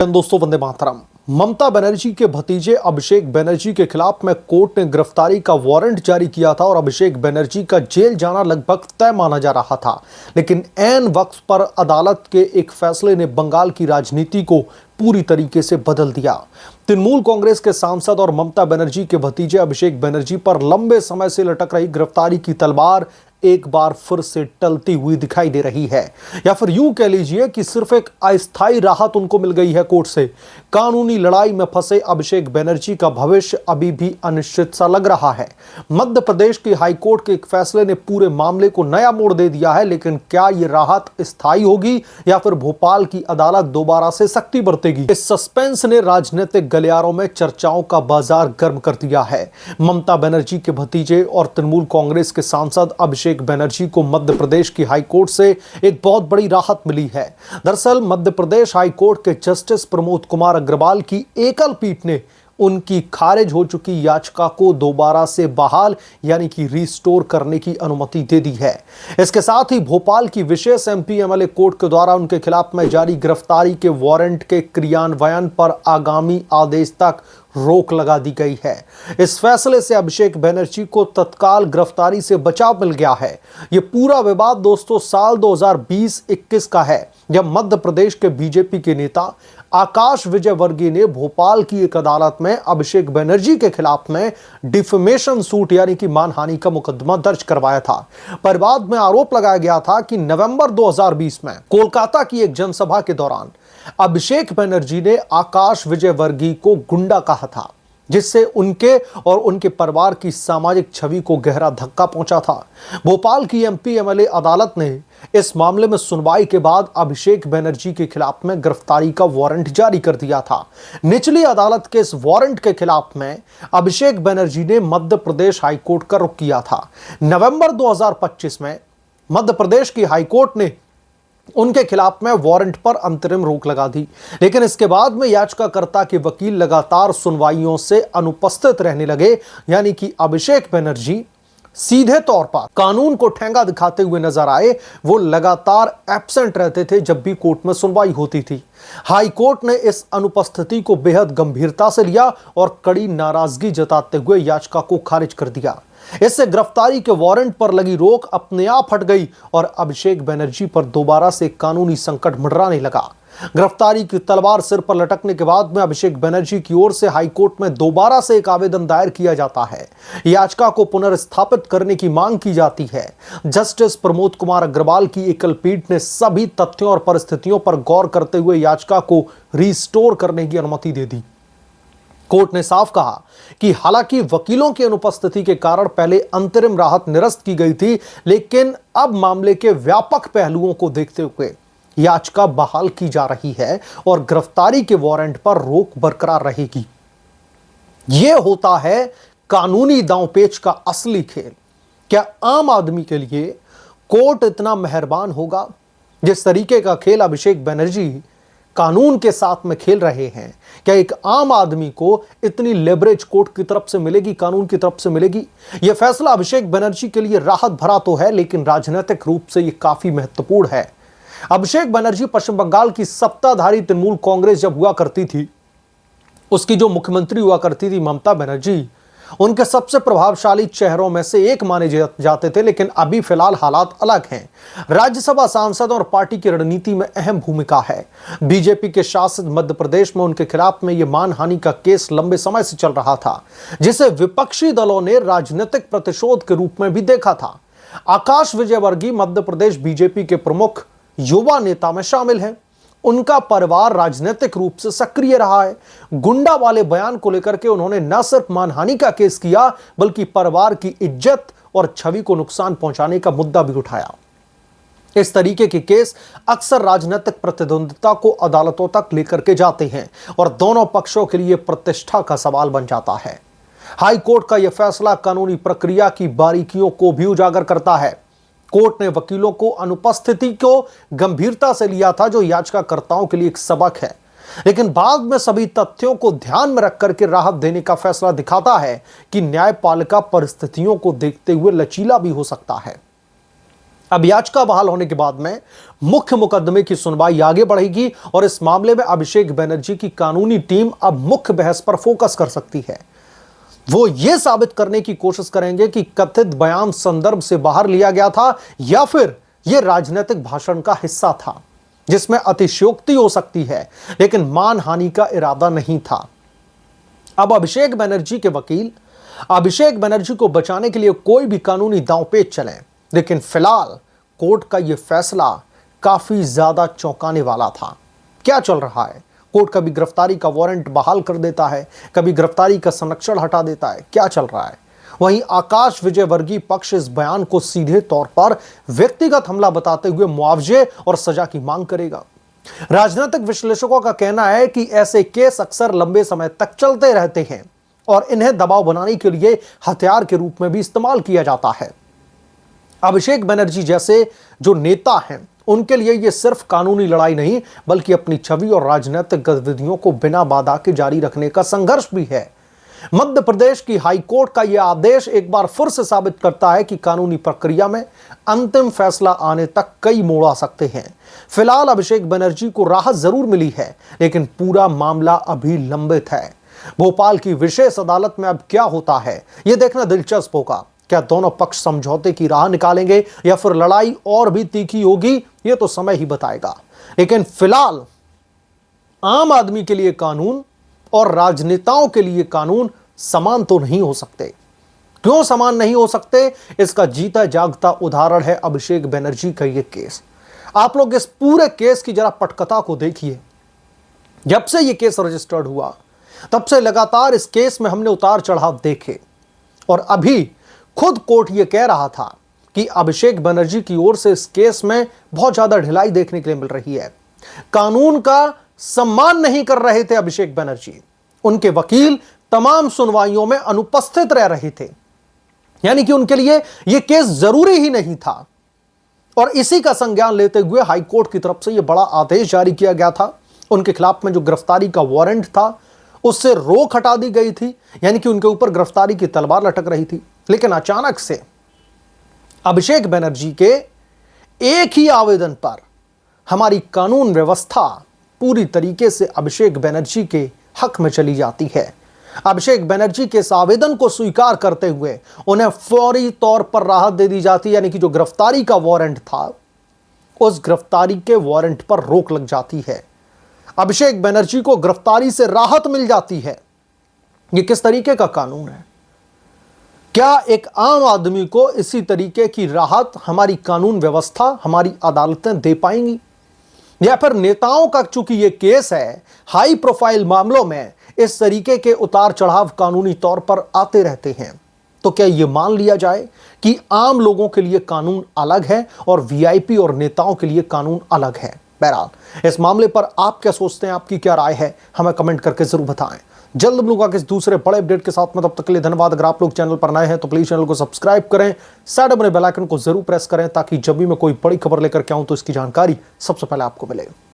दोस्तों, वंदे मातरम। ममता बनर्जी के भतीजे अभिषेक बनर्जी के खिलाफ में कोर्ट ने गिरफ्तारी का वारंट जारी किया था और अभिषेक बनर्जी का जेल जाना लगभग तय माना जा रहा था। लेकिन ऐन वक्त पर अदालत के एक फैसले ने बंगाल की राजनीति को पूरी तरीके से बदल दिया। तृणमूल कांग्रेस के सांसद और ममता बनर्जी के भतीजे अभिषेक बनर्जी पर लंबे समय से लटक रही गिरफ्तारी की तलवार एक बार फिर से टलती हुई दिखाई दे रही है, या फिर यूं कह लीजिए कि सिर्फ एक अस्थायी राहत उनको मिल गई है कोर्ट से। कानूनी लड़ाई में फंसे अभिषेक बनर्जी का भविष्य अभी भी अनिश्चित सा लग रहा है। मध्य प्रदेश की हाईकोर्ट के एक फैसले ने पूरे मामले को नया मोड़ दे दिया है, लेकिन क्या यह राहत स्थायी होगी या फिर भोपाल की अदालत दोबारा से सख्ती बरतेगी? इस सस्पेंस ने राजनीतिक गलियारों में चर्चाओं का बाजार गर्म कर दिया है। ममता बनर्जी के भतीजे और तृणमूल कांग्रेस के सांसद अभिषेक बनर्जी को मध्य प्रदेश की हाईकोर्ट से एक बहुत बड़ी राहत मिली है। दरअसल मध्य प्रदेश हाईकोर्ट के जस्टिस प्रमोद कुमार अग्रवाल की एकल पीठ ने उनकी खारिज हो चुकी याचिका को दोबारा से बहाल यानी कि रिस्टोर करने की अनुमति दे दी है। इसके साथ ही भोपाल की विशेष एमपी एमएलए कोर्ट के द्वारा उनके खिलाफ में जारी गिरफ्तारी के वारंट के क्रियान्वयन पर आगामी आदेश तक रोक लगा दी गई है। इस फैसले से अभिषेक बनर्जी को तत्काल गिरफ्तारी से बचाव मिल गया है। यह पूरा विवाद दोस्तों साल 2020-21 का है, जब मध्य प्रदेश के बीजेपी के नेता आकाश विजयवर्गीय ने भोपाल की एक अदालत में अभिषेक बनर्जी के खिलाफ में डिफेमेशन सूट यानी कि मानहानि का मुकदमा दर्ज करवाया था। पर बाद में आरोप लगाया गया था कि नवंबर 2020 में कोलकाता की एक जनसभा के दौरान अभिषेक बनर्जी ने आकाश विजयवर्गीय को गुंडा कहा था, जिससे उनके और उनके परिवार की सामाजिक छवि को गहरा धक्का पहुंचा था। भोपाल की एमपी एमएलए अदालत ने इस मामले में सुनवाई के बाद अभिषेक बनर्जी के खिलाफ में गिरफ्तारी का वारंट जारी कर दिया था। निचली अदालत के इस वारंट के खिलाफ में अभिषेक बनर्जी ने मध्य प्रदेश हाईकोर्ट का रुख किया था। नवंबर 2025 में मध्य प्रदेश की हाईकोर्ट ने उनके खिलाफ में वारंट पर अंतरिम रोक लगा दी, लेकिन इसके बाद में याचिकाकर्ता के वकील लगातार सुनवाइयों से अनुपस्थित रहने लगे, यानी कि अभिषेक बनर्जी सीधे तौर पर कानून को ठेंगा दिखाते हुए नजर आए। वो लगातार एब्सेंट रहते थे जब भी कोर्ट में सुनवाई होती थी। हाई कोर्ट ने इस अनुपस्थिति को बेहद गंभीरता से लिया और कड़ी नाराजगी जताते हुए याचिका को खारिज कर दिया। इससे गिरफ्तारी के वारंट पर लगी रोक अपने आप हट गई और अभिषेक बनर्जी पर दोबारा से कानूनी संकट मंडराने लगा। गिरफ्तारी की तलवार सिर पर लटकने के बाद में अभिषेक बनर्जी की ओर से हाईकोर्ट में दोबारा से एक आवेदन दायर किया जाता है। याचिका को पुनर्स्थापित करने की मांग की जाती है। जस्टिस प्रमोद कुमार अग्रवाल की एकल पीठ ने सभी तथ्यों और परिस्थितियों पर गौर करते हुए याचिका को रिस्टोर करने की अनुमति दे दी। कोर्ट ने साफ कहा कि हालांकि वकीलों की अनुपस्थिति के कारण पहले अंतरिम राहत निरस्त की गई थी, लेकिन अब मामले के व्यापक पहलुओं को देखते हुए याचिका बहाल की जा रही है और गिरफ्तारी के वारंट पर रोक बरकरार रहेगी। यह होता है कानूनी दांवपेच का असली खेल। क्या आम आदमी के लिए कोर्ट इतना मेहरबान होगा? जिस तरीके का खेल अभिषेक बनर्जी कानून के साथ में खेल रहे हैं, क्या एक आम आदमी को इतनी लेवरेज कोर्ट की तरफ से मिलेगी, कानून की तरफ से मिलेगी? यह फैसला अभिषेक बनर्जी के लिए राहत भरा तो है, लेकिन राजनीतिक रूप से यह काफी महत्वपूर्ण है। अभिषेक बनर्जी पश्चिम बंगाल की सत्ताधारी तृणमूल कांग्रेस जब हुआ करती थी, उसकी जो मुख्यमंत्री हुआ करती थी ममता बनर्जी, उनके सबसे प्रभावशाली चेहरों में से एक माने जाते थे। लेकिन अभी फिलहाल हालात अलग हैं। राज्यसभा सांसद और पार्टी की रणनीति में अहम भूमिका है। बीजेपी के शासित मध्य प्रदेश में उनके खिलाफ में यह मानहानि का केस लंबे समय से चल रहा था, जिसे विपक्षी दलों ने राजनीतिक प्रतिशोध के रूप में भी देखा था। आकाश विजयवर्गीय मध्य प्रदेश बीजेपी के प्रमुख युवा नेता में शामिल हैं। उनका परिवार राजनीतिक रूप से सक्रिय रहा है। गुंडा वाले बयान को लेकर के उन्होंने न सिर्फ मानहानि का केस किया, बल्कि परिवार की इज्जत और छवि को नुकसान पहुंचाने का मुद्दा भी उठाया। इस तरीके के केस अक्सर राजनीतिक प्रतिद्वंदिता को अदालतों तक लेकर के जाते हैं और दोनों पक्षों के लिए प्रतिष्ठा का सवाल बन जाता है। हाई कोर्ट का यह फैसला कानूनी प्रक्रिया की बारीकियों को भी उजागर करता है। कोर्ट ने वकीलों को अनुपस्थिति को गंभीरता से लिया था, जो याचिकाकर्ताओं के लिए एक सबक है, लेकिन बाद में सभी तथ्यों को ध्यान में रख करके राहत देने का फैसला दिखाता है कि न्यायपालिका परिस्थितियों को देखते हुए लचीला भी हो सकता है। अब याचिका बहाल होने के बाद में मुख्य मुकदमे की सुनवाई आगे बढ़ेगी और इस मामले में अभिषेक बनर्जी की कानूनी टीम अब मुख्य बहस पर फोकस कर सकती है। वो ये साबित करने की कोशिश करेंगे कि कथित बयान संदर्भ से बाहर लिया गया था या फिर यह राजनीतिक भाषण का हिस्सा था जिसमें अतिशयोक्ति हो सकती है, लेकिन मानहानि का इरादा नहीं था। अब अभिषेक बनर्जी के वकील अभिषेक बनर्जी को बचाने के लिए कोई भी कानूनी दांवपेच चलें, लेकिन फिलहाल कोर्ट का यह फैसला काफी ज्यादा चौंकाने वाला था। क्या चल रहा है? कोर्ट कभी गिरफ्तारी का वारंट बहाल कर देता है, कभी गिरफ्तारी का संरक्षण हटा देता है। क्या चल रहा है? वहीं आकाश विजयवर्गीय पक्ष इस बयान को सीधे तौर पर व्यक्तिगत हमला बताते हुए मुआवजे और सजा की मांग करेगा। राजनीतिक विश्लेषकों का कहना है कि ऐसे केस अक्सर लंबे समय तक चलते रहते हैं और इन्हें दबाव बनाने के लिए हथियार के रूप में भी इस्तेमाल किया जाता है। अभिषेक बनर्जी जैसे जो नेता हैं, उनके लिए यह सिर्फ कानूनी लड़ाई नहीं बल्कि अपनी छवि और राजनीतिक गतिविधियों को बिना बाधा के जारी रखने का संघर्ष भी है। मध्य प्रदेश की हाई कोर्ट का यह आदेश एक बार फिर से साबित करता है कि कानूनी प्रक्रिया में अंतिम फैसला आने तक कई मोड़ आ सकते हैं। फिलहाल अभिषेक बनर्जी को राहत जरूर मिली है, लेकिन पूरा मामला अभी लंबित है। भोपाल की विशेष अदालत में अब क्या होता है, यह देखना दिलचस्प होगा। क्या दोनों पक्ष समझौते की राह निकालेंगे या फिर लड़ाई और भी तीखी होगी, यह तो समय ही बताएगा। लेकिन फिलहाल आम आदमी के लिए कानून और राजनेताओं के लिए कानून समान तो नहीं हो सकते। क्यों समान नहीं हो सकते? इसका जीता जागता उदाहरण है अभिषेक बनर्जी का यह केस। आप लोग इस पूरे केस की जरा पटकथा को देखिए। जब से यह केस रजिस्टर्ड हुआ तब से लगातार इस केस में हमने उतार चढ़ाव देखे और अभी खुद कोर्ट यह कह रहा था कि अभिषेक बनर्जी की ओर से इस केस में बहुत ज्यादा ढिलाई देखने के लिए मिल रही है। कानून का सम्मान नहीं कर रहे थे अभिषेक बनर्जी। उनके वकील तमाम सुनवाइयों में अनुपस्थित रह रहे थे, यानी कि उनके लिए यह केस जरूरी ही नहीं था। और इसी का संज्ञान लेते हुए हाई कोर्ट की तरफ से यह बड़ा आदेश जारी किया गया था। उनके खिलाफ में जो गिरफ्तारी का वारंट था उससे रोक हटा दी गई थी, यानी कि उनके ऊपर गिरफ्तारी की तलवार लटक रही थी। लेकिन अचानक से अभिषेक बनर्जी के एक ही आवेदन पर हमारी कानून व्यवस्था पूरी तरीके से अभिषेक बनर्जी के हक में चली जाती है। अभिषेक बनर्जी के इस आवेदन को स्वीकार करते हुए उन्हें फौरी तौर पर राहत दे दी जाती है, यानी कि जो गिरफ्तारी का वारंट था उस गिरफ्तारी के वारंट पर रोक लग जाती है। अभिषेक बनर्जी को गिरफ्तारी से राहत मिल जाती है। यह किस तरीके का कानून है? क्या एक आम आदमी को इसी तरीके की राहत हमारी कानून व्यवस्था, हमारी अदालतें दे पाएंगी? या फिर नेताओं का, चूंकि यह केस है, हाई प्रोफाइल मामलों में इस तरीके के उतार चढ़ाव कानूनी तौर पर आते रहते हैं, तो क्या यह मान लिया जाए कि आम लोगों के लिए कानून अलग है और वीआईपी और नेताओं के लिए कानून अलग है? बहरहाल इस मामले पर आप क्या सोचते हैं, आपकी क्या राय है, हमें कमेंट करके जरूर बताएं। जल्द मिलूंगा किस दूसरे बड़े अपडेट के साथ में, तब तक के लिए धन्यवाद। अगर आप लोग चैनल पर नए हैं तो प्लीज चैनल को सब्सक्राइब करें, साइड बने बेल आइकन को जरूर प्रेस करें ताकि जब भी मैं कोई बड़ी खबर लेकर के आऊं तो इसकी जानकारी सबसे पहले आपको मिले।